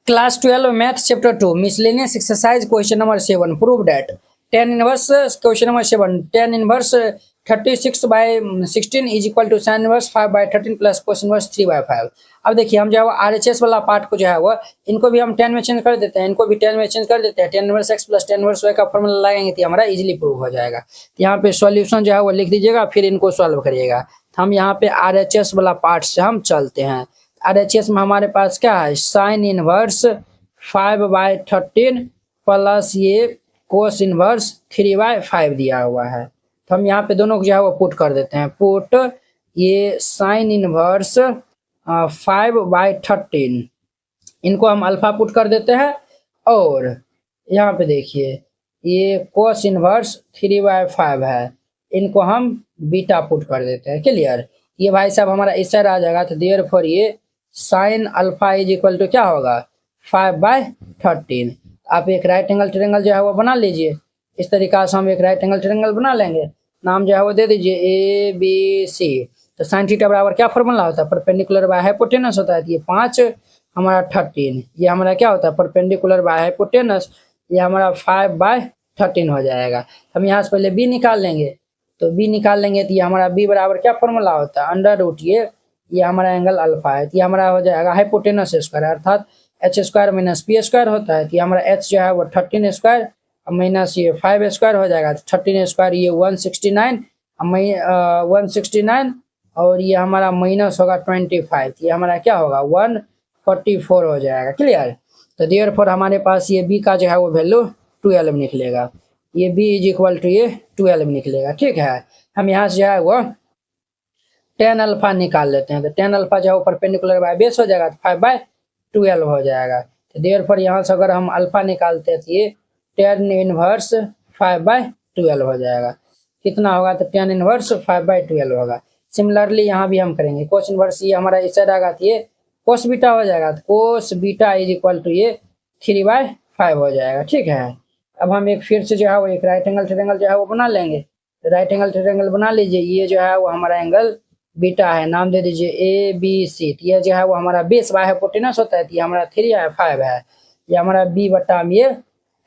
Class 12 Math Chapter 2 Miscellaneous Exercise Question number 7 Prove that tan inverse question number 7 tan inverse 36 by 16 is equal to sin inverse 5 by 13 plus cos inverse 3 by 5। अब देखिए हम जो है वो RHS वाला part को जो है वो इनको भी हम tan में चेंज कर देते हैं, इनको भी tan में चेंज कर देते हैं। tan inverse x plus tan inverse y का फॉर्मूला लगाएंगे तो हमारा इजीली प्रूव हो जाएगा। यहाँ पे सॉल्यूशन जो है वो लिख दीजिएगा, फिर इनको सॉल्व करिएगा। हम यहाँ पे RHS वाला पार्ट से हम चलते हैं। RHS में हमारे पास क्या है, साइन इनवर्स 5/13 प्लस ये कोस इनवर्स 3/5 दिया हुआ है। तो हम यहाँ पे दोनों को जो है वो पुट कर देते हैं। पुट ये साइन इनवर्स 5/13 इनको हम अल्फा पुट कर देते हैं, और यहाँ पे देखिए ये कोस इनवर्स 3/5 है, इनको हम बीटा पुट कर देते हैं। क्लियर। ये भाई साहब हमारा इस साइड आ जाएगा, तो देयरफॉर ये sine alpha is equal to क्या होगा 5/13। आप एक राइट एंगल ट्रायंगल जो है वो बना लीजिए। इस तरीका से हम एक राइट एंगल ट्रायंगल बना लेंगे। नाम जो है वो दे दीजिए ABC। तो साइन थीटा बराबर क्या फॉर्मूला होता है, परपेंडिकुलर बाय हाइपोटेनस होता है। तो ये 5 हमारा 13, ये हमारा क्या होता है परपेंडिकुलर बाय हाइपोटेनस, ये हमारा 5/13 हो जाएगा। हम यहाँ से पहले B निकाल लेंगे। तो B निकाल लेंगे तो ये हमारा B बराबर क्या फॉर्मूला होता है, अंडर रूट ये हमारा एंगल अल्फा है। तो ये हमारा हो जाएगा हाइपोटेनस स्क्वायर, अर्थात h square minus p square होता है। तो ये हमारा h जो है वो 13 स्क्वायर माइनस ये 5 स्क्वायर हो जाएगा। तो 13 स्क्वायर ये 169 और ये हमारा माइनस होगा 25। ये हमारा क्या होगा 144 हो जाएगा। क्लियर। तो देयरफॉर हमारे पास ये b का जो है वो वैल्यू 12 निकलेगा। ये b इज इक्वल टू ये 12 निकलेगा। ठीक है। हम यहाँ से जो है वो tan अल्फा निकाल लेते हैं। तो tan अल्फा जो है परपेंडिकुलर बाय बेस हो जाएगा, तो 5/12 हो जाएगा। तो देयरफॉर यहाँ से अगर हम अल्फा निकालते हैं तो ये tan इनवर्स 5/12 हो जाएगा। कितना होगा, तो tan इनवर्स 5/12 होगा। सिमिलरली यहाँ भी हम करेंगे कोस इनवर्स, ये हमारा इस साइड आएगा तो ये कोस बीटा हो जाएगा। तो cos beta is equal to ये 3/5 हो जाएगा। ठीक है। अब हम एक फिर से जो है वो एक राइट एंगल ट्रायंगल जो है वो बना लेंगे। तो राइट एंगल ट्रायंगल बना लीजिए। ये जो है वो हमारा एंगल बीटा है, नाम दे दीजिए ABC। तो ये जो है वो हमारा बेस बाय हाइपोटेनस होता है। तो ये हमारा 3/5 है। ये हमारा B बटा ये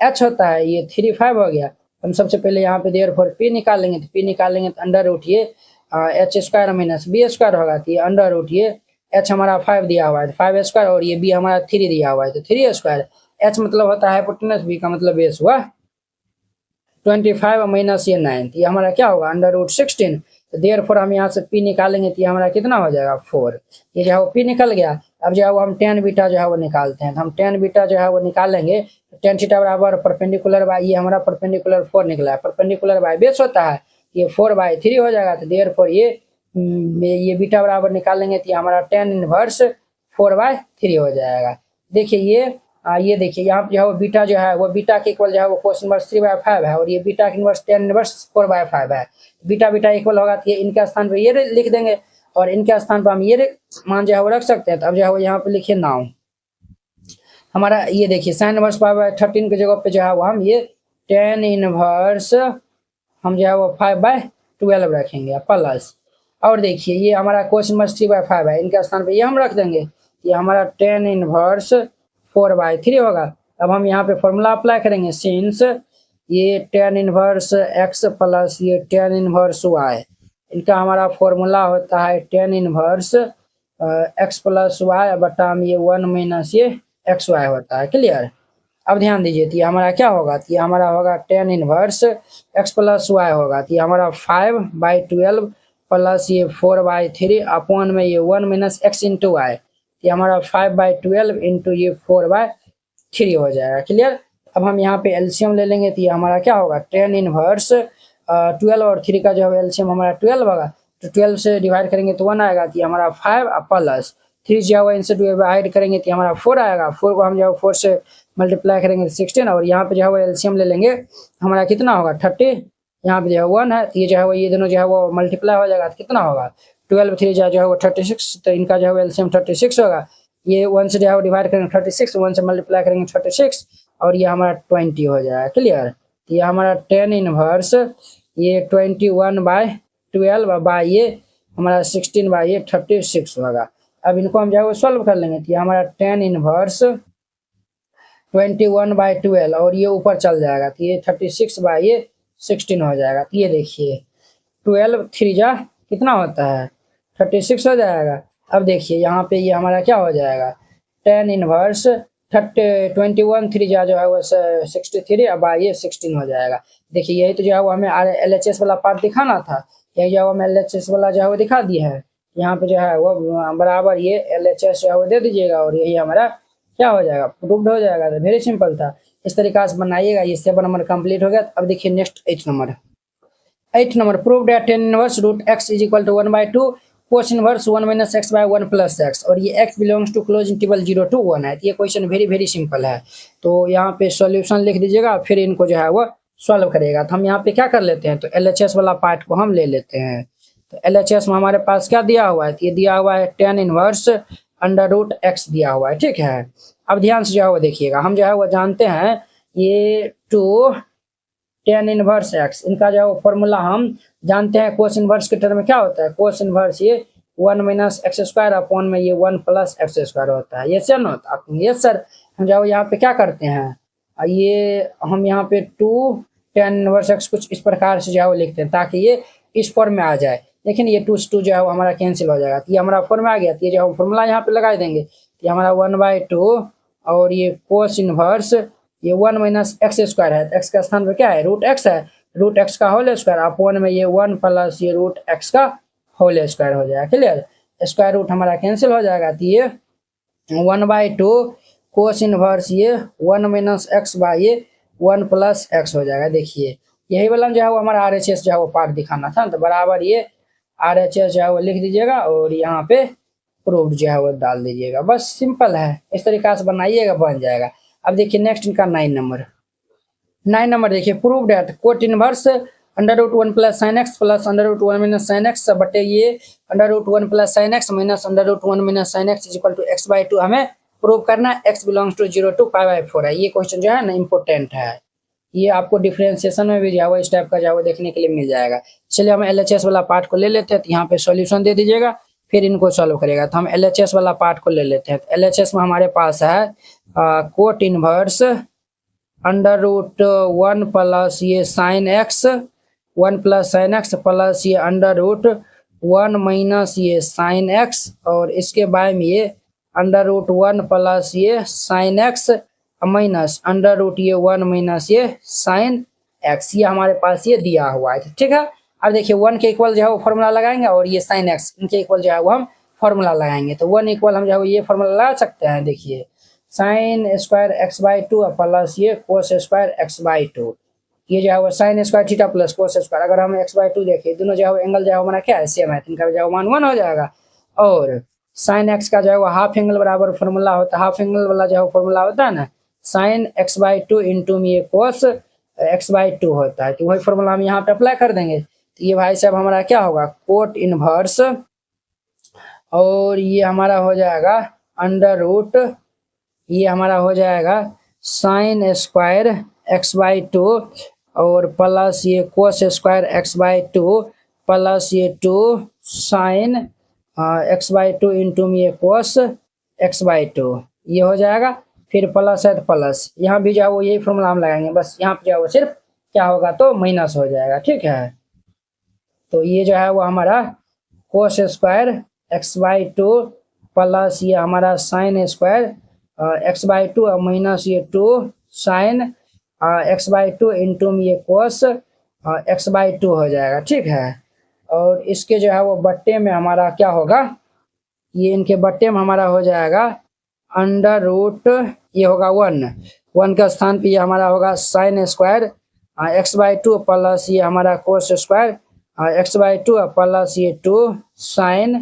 H होता है, ये 3/5 हो गया। हम सबसे पहले यहाँ पे देयरफॉर P निकालेंगे। तो P निकालेंगे तो अंडर रूट ये h square minus B square होगा। तो ये अंडर रूट ये h हमारा 5 दिया हुआ है, 5 स्क्वायर, और ये B हमारा 3 दिया हुआ है, तो 3 स्क्वायर। h मतलब होता है हाइपोटेनस, B का मतलब बेस हुआ 25 माइनस ये 9। ये हमारा क्या होगा अंडर रूट 16। तो देयरफॉर हम यहाँ से P निकालेंगे तो ये हमारा कितना हो जाएगा 4। ये जो है वो P निकल गया। अब जो है वो हम tan बीटा जो है वो निकालते हैं। तो हम tan बीटा जो है वो निकालेंगे। तो tan थीटा बराबर परपेंडिकुलर बाय ये हमारा परपेंडिकुलर 4 निकला है, परपेंडिकुलर बाय बेस होता है, ये 4/3 हो जाएगा। तो देयरफॉर ये बीटा बराबर निकालेंगे तो ये हमारा tan इनवर्स 4/3 हो जाएगा। देखिए ये देखिए यहाँ पे जो है वो बीटा जो है वो बीटा के इक्वल जो है वो कोस इनवर्स 3/5 है, और ये बीटा के इनवर्स tan इनवर्स 4/5 है। बीटा बीटा इक्वल होगा तो ये इनके स्थान पे ये लिख देंगे, और इनके स्थान पर हम ये मान जो है वो रख सकते हैं। तो अब जो है वो यहाँ पे लिखिए नाउ हमारा ये देखिए साइन इनवर्स 5/13 की जगह पे जो है वो हम ये tan इनवर्स हम जो है वो 5/12 रखेंगे प्लस, और देखिए ये हमारा कोस इनवर्स 3/5 है, इनके स्थान पे ये हम रख देंगे। ये हमारा tan इनवर्स 4/3 होगा। अब हम यहाँ पे फॉर्मूला अप्लाई करेंगे, सिंस ये tan इनवर्स x प्लस ये tan इनवर्स y, इनका हमारा फॉर्मूला होता है tan inverse x plus y बटा ये 1 माइनस ये xy होता है। क्लियर। अब ध्यान दीजिए, तो ये हमारा क्या होगा, तो ये हमारा होगा tan inverse x plus y होगा। तो ये हमारा 5/12 प्लस ये 4/3 अपॉन में ये 1 माइनस x इंटू y, ये हमारा 5/12 इंटू ये 4/3 हो जाएगा। क्लियर। अब हम यहाँ पे एलसीएम ले लेंगे। तो ये हमारा क्या होगा tan इनवर्स 12 और 3 का जो है एलसीएम हमारा 12 होगा। तो 12 से डिवाइड करेंगे तो 1 आएगा। तो ये हमारा 5 प्लस 3 जो है इनसे डिवाइड करेंगे तो हमारा 4 आएगा। 4 को हम जो है 4 से मल्टीप्लाई करेंगे 16, और यहाँ पे जो है एलसीएम ले लेंगे हमारा कितना होगा 30। यहाँ पे जो है 1 है, तो ये जो है वो ये दोनों जो है वो मल्टीप्लाई हो जाएगा। तो कितना होगा 12 3 जो है वो 36। तो इनका जो है एलसीएम 36 होगा। ये 1 से जो है डिवाइड करेंगे 36, 1 से मल्टीप्लाई करेंगे 36, और ये हमारा 20 हो जाएगा। क्लियर। ये हमारा tan इनवर्स ये 21/12 बाय ये हमारा 16/36 होगा। अब इनको हम जो है वो सॉल्व कर लेंगे। तो ये हमारा tan इनवर्स 21/12 और ये ऊपर चल जाएगा तो ये 36/16 हो जाएगा। तो ये देखिए 12 3 जा कितना होता है 36 हो जाएगा। अब देखिए यहाँ पे ये हमारा क्या हो जाएगा 10 इनवर्स 21 3 जा जो है वो 63 अब ये 16 हो जाएगा। देखिए यही तो जो है वो हमें LHS वाला पार्ट दिखाना था, यही जो है हमें LHS वाला जो है वो दिखा दिया है। यहाँ पे जो है वो बराबर ये LHS जो है वो दे दीजिएगा और यही हमारा क्या हो जाएगा प्रूव्ड हो जाएगा। तो वेरी सिंपल था, इस तरीका से बनाइएगा। ये 7 नंबर कंप्लीट हो गया। अब देखिए next 8 number prove that 10 inverse root x is equal to 1/2 cos inverse 1 minus x by 1 plus x और ये x belongs to close interval 0 to 1 है। ये क्वेश्चन वेरी सिंपल है। तो यहाँ पे सॉल्यूशन लिख दीजिएगा, फिर इनको जो है वो सॉल्व करेगा। तो हम यहाँ पे क्या कर लेते हैं, तो LHS वाला पार्ट को हम ले लेते हैं। तो LHS में हमारे पास क्या दिया हुआ है, तो ये दिया हुआ है 10 इनवर्स अंडर रूट x दिया हुआ है, ठीक है। अब ध्यान से जो है वो देखिएगा, हम जो है वो जानते हैं ये 2 10 इनवर्स x, इनका जो है फॉर्मूला हम जानते हैं। कोस इनवर्स के टर्म में क्या होता है, कोस इनवर्स ये 1 माइनस एक्स स्क्वायर अपॉन में ये 1 प्लस एक्स स्क्वायर होता है। ये सर होता है, ये सर हम जो यहाँ पे क्या करते हैं, ये हम यहाँ पे 2 10 इनवर्स x कुछ इस प्रकार से जो है वो लिखते हैं ताकि ये इस फॉर्म में आ जाए। लेकिन ये 2 से 2 जो है वो हमारा कैंसिल हो जाएगा। तो ये हमारा फॉर्म में आ गया। तो ये जो फॉर्मूला यहाँ पे लगा देंगे, ये हमारा 1/2 और ये कोस इनवर्स ये 1 माइनस एक्स स्क्वायर है, एक्स का स्थान पे क्या है रूट एक्स है, रूट एक्स का होल स्क्वायर अपॉन में ये 1 प्लस ये रूट एक्स का होल स्क्वायर हो जाएगा। क्लियर, स्क्वायर रूट हमारा कैंसिल हो जाएगा। तो ये 1/2 कोस इनवर्स ये 1 माइनस एक्स बाय ये 1 प्लस एक्स हो जाएगा। देखिए यही वाला जो है वो हमारा RHS जो है वो पार्ट दिखाना था। तो बराबर ये RHS जो है वो लिख दीजिएगा और यहाँ पे प्रूव्ड जो है वो डाल दीजिएगा। बस सिंपल है, इस तरीका से बनाइएगा बन जाएगा। अब देखिए नेक्स्ट इनका 9 नंबर देखिए prove that cot inverse under root 1 plus sine x plus under root 1 minus sine x बटे ये under root 1 plus sine x minus under root 1 minus sine x is equal to x/2 हमें prove करना है। x belongs to 0 to π/4 है। ये question जो है ना इंपॉर्टेंट है, ये आपको डिफरेंशिएशन में भी जो है इस टाइप का जो है देखने के लिए मिल जाएगा। चलिए हम LHS वाला पार्ट को ले लेते हैं। तो यहाँ पे सॉल्यूशन दे दीजिएगा, फिर इनको सॉल्व करेगा। तो हम LHS वाला पार्ट को ले लेते हैं। तो LHS में हमारे पास है cot inverse under root 1 plus ये sine X 1 plus sine x plus ये अंडर रूट 1 माइनस ये साइन एक्स और इसके बाद में ये अंडर रूट 1 प्लस ये sine x minus under root ये 1 माइनस ये साइन एक्स। ये हमारे पास ये दिया हुआ है, ठीक है। अब देखिए 1 के इक्वल जो है वो फॉर्मूला लगाएंगे और ये साइन एक्स इनके इक्वल जो है वो हम फॉर्मूला लगाएंगे। तो 1 इक्वल हम जो है ये फॉर्मूला लगा सकते हैं। देखिए साइन स्क्वायर x/2 प्लस ये कोस स्क्वायर x/2, ये जो है वो sine square theta plus cos square, अगर हम x/2 देखें दोनों जो है एंगल जो है हमारा क्या है सेम है, इनका जो है मान 1 हो जाएगा। और साइन एक्स का जो है वो हाफ एंगल बराबर फॉर्मूला होता है, हाफ एंगल वाला जो है फॉर्मूला होता है ना साइन x/2 इंटू में ये कोस x/2 होता है। तो वही फॉर्मूला हम यहाँ पे अप्लाई कर देंगे। तो ये भाई साहब हमारा क्या होगा कोट इनवर्स और ये हमारा हो जाएगा अंडर रूट ये हमारा हो जाएगा साइन स्क्वायर x/2 और प्लस ये कोस स्क्वायर x/2 प्लस ये 2 साइन x/2 इंटू में ये कोस x/2 ये हो जाएगा। फिर प्लस है तो प्लस यहाँ भी जाओ यही फॉर्मूला हम लगाएंगे, बस यहाँ पे जाओ सिर्फ क्या होगा तो माइनस हो जाएगा, ठीक है। तो ये जो है वो हमारा कोस स्क्वायर x/2 प्लस ये हमारा साइन स्क्वायर x/2 और माइनस ये 2 साइन x/2 इंटू में ये कोस x/2 हो जाएगा, ठीक है। और इसके जो है वो बट्टे में हमारा क्या होगा, ये इनके बट्टे में हमारा हो जाएगा अंडर रूट ये होगा 1 का स्थान पे ये हमारा होगा साइन स्क्वायर x/2 प्लस ये हमारा कोस स्क्वायर x/2 प्लस ये 2 साइन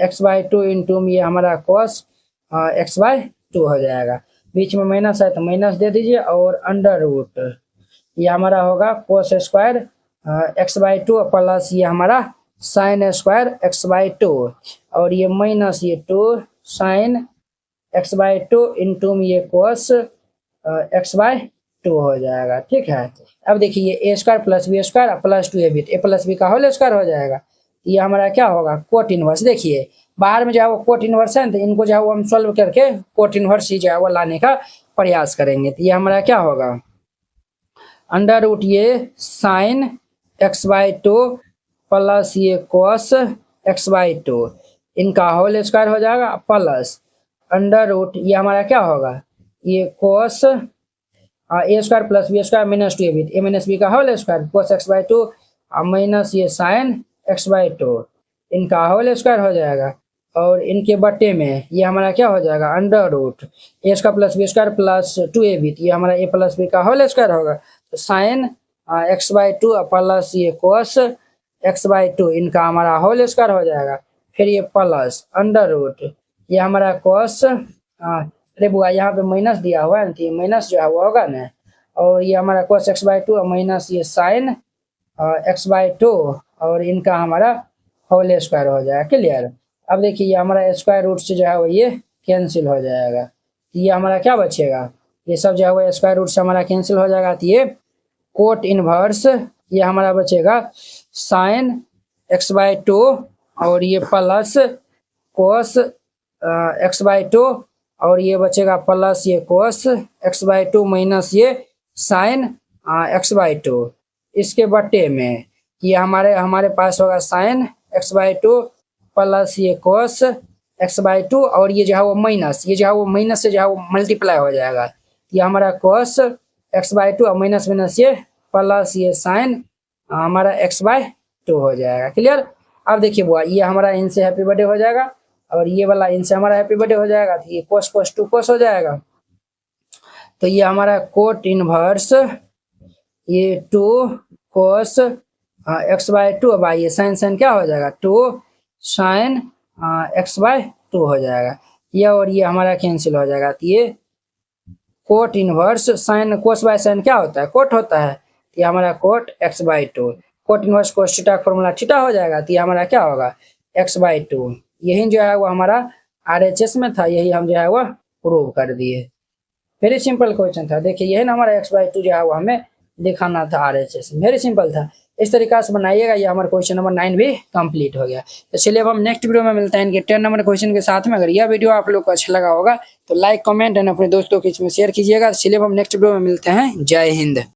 x/2 इंटू में ये हमारा कोस x/2 हो जाएगा। बीच में माइनस है तो माइनस दे दीजिए और अंडर रूट ये हमारा होगा कोस स्क्वायर x/2 प्लस ये हमारा साइन स्क्वायर x/2 और ये माइनस ये 2 साइन x/2 इंटू में ये कोस x/2 हो जाएगा, ठीक है। अब देखिए ये a square plus B square plus 2ab a plus B का होल स्क्वायर हो जाएगा। ये हमारा क्या होगा कोट इनवर्स। देखिए बाहर में जो है वो कोट इनवर्स है तो इनको जो है वो हम सॉल्व करके कोट इनवर्स ही जो है वो लाने का प्रयास करेंगे। तो ये हमारा क्या होगा, अंडर रूट ये साइन x/2 प्लस ये कॉस x/2 इनका होल स्क्वायर हो जाएगा, प्लस अंडर रूट ये हमारा क्या होगा, ये cos A square plus B square minus 2ab, A minus B का whole square, cos x/2 minus ये साइन x/2 इनका होल स्क्वायर हो जाएगा। और इनके बट्टे में ये हमारा क्या हो जाएगा, under root A square plus B square plus 2ab, ये हमारा ए प्लस बी का होल स्क्वायर होगा। तो साइन x/2 प्लस ये कॉस x/2 इनका हमारा होल स्क्वायर हो जाएगा। फिर ये प्लस अंडर रूट ये हमारा कॉस, अरे बुआ यहाँ पे माइनस दिया हुआ है ना, तो ये माइनस जो है वो होगा ना, और ये हमारा कॉस x/2 माइनस ये साइन x/2 और इनका हमारा होल स्क्वायर हो जाएगा। क्लियर। अब देखिए ये हमारा स्क्वायर रूट से जो है वो ये कैंसिल हो जाएगा। ये हमारा क्या बचेगा, ये सब जो है वो स्क्वायर रूट से हमारा कैंसिल हो जाएगा। तो ये कोट इनवर्स ये हमारा बचेगा साइन x/2 और ये प्लस कोस x/2 और ये बचेगा प्लस ये कोस x/2 माइनस ये साइन x/2। इसके बट्टे में ये हमारे पास होगा साइन x/2 प्लस ये कोस x/2 और ये जो है वो माइनस, ये जो है वो माइनस से जो है वो मल्टीप्लाई हो जाएगा। ये हमारा कोस x/2 और माइनस माइनस ये प्लस ये साइन हमारा x/2 हो जाएगा। क्लियर। अब देखिए बुआ ये हमारा इनसे हैप्पी बर्थडे हो जाएगा और ये वाला इनसे हमारा हैप्पी बर्थडे हो जाएगा। तो ये कोस कोस 2 कोस हो जाएगा। तो ये हमारा कोट इनवर्स ये 2 कोस x/2 बाई ये साइन साइन क्या हो जाएगा, 2 साइन x/2 हो जाएगा। ये और ये हमारा कैंसिल हो जाएगा। तो ये cot inverse sine cos by sine क्या होता है, कोट होता है। ये हमारा cot x/2, cot inverse cos theta का फॉर्मूला थीटा हो जाएगा। तो ये हमारा क्या होगा, x/2। यही जो है वो हमारा RHS में था, यही हम जो है वो प्रूव कर दिए। वेरी सिंपल क्वेश्चन था। देखिए यही ना हमारा x/2 जो है वो हमें दिखाना था RHS, वेरी सिंपल था। इस तरीका से बनाइएगा। ये हमारा क्वेश्चन नंबर 9 भी कंप्लीट हो गया। तो चलिए अब हम नेक्स्ट वीडियो में मिलते हैं इनके 10 नंबर क्वेश्चन के साथ में। अगर यह वीडियो आप लोग को अच्छा लगा होगा तो लाइक कमेंट एंड अपने दोस्तों के इसमें शेयर कीजिएगा। चलिए अब हम नेक्स्ट वीडियो में मिलते हैं। जय हिंद।